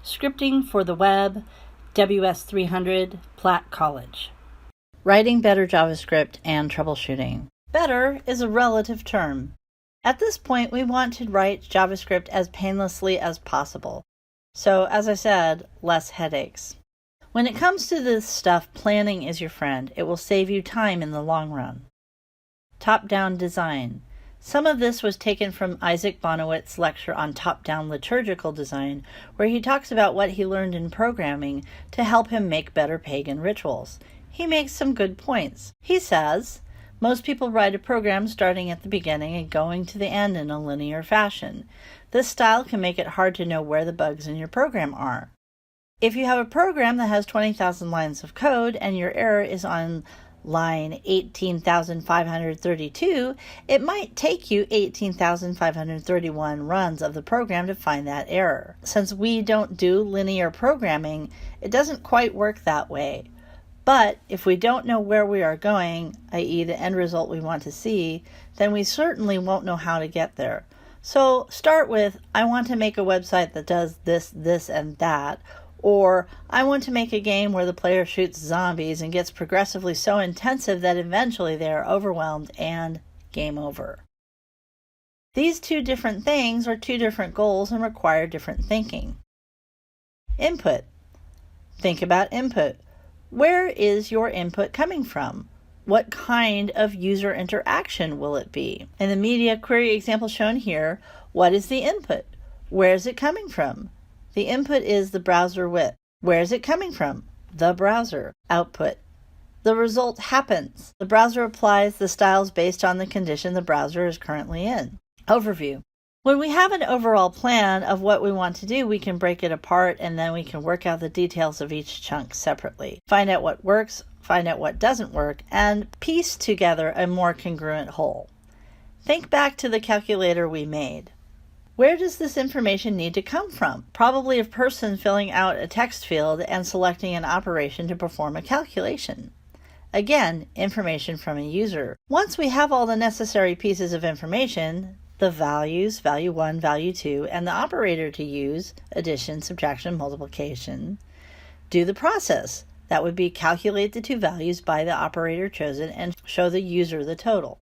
Scripting for the Web, WS300, Platt College. Writing better JavaScript and troubleshooting. Better is a relative term. At this point, we want to write JavaScript as painlessly as possible. So, as I said, less headaches. When it comes to this stuff, planning is your friend. It will save you time in the long run. Top-down design. Some of this was taken from Isaac Bonowitz's lecture on top-down liturgical design, where he talks about what he learned in programming to help him make better pagan rituals. He makes some good points. He says, most people write a program starting at the beginning and going to the end in a linear fashion. This style can make it hard to know where the bugs in your program are. If you have a program that has 20,000 lines of code and your error is on line 18,532, it might take you 18,531 runs of the program to find that error. Since we don't do linear programming, it doesn't quite work that way. But if we don't know where we are going, i.e. the end result we want to see, then we certainly won't know how to get there. So start with, I want to make a website that does this, this, and that, or I want to make a game where the player shoots zombies and gets progressively so intensive that eventually they are overwhelmed and game over. These two different things are two different goals and require different thinking. Input. Think about input. Where is your input coming from? What kind of user interaction will it be? In the media query example shown here, what is the input? Where is it coming from? The input is the browser width. Where is it coming from? The browser. Output. The result happens. The browser applies the styles based on the condition the browser is currently in. Overview. When we have an overall plan of what we want to do, we can break it apart and then we can work out the details of each chunk separately. Find out what works, find out what doesn't work, and piece together a more congruent whole. Think back to the calculator we made. Where does this information need to come from? Probably a person filling out a text field and selecting an operation to perform a calculation. Again, information from a user. Once we have all the necessary pieces of information, the values, value 1, value 2, and the operator to use, addition, subtraction, multiplication, do the process. That would be calculate the two values by the operator chosen and show the user the total.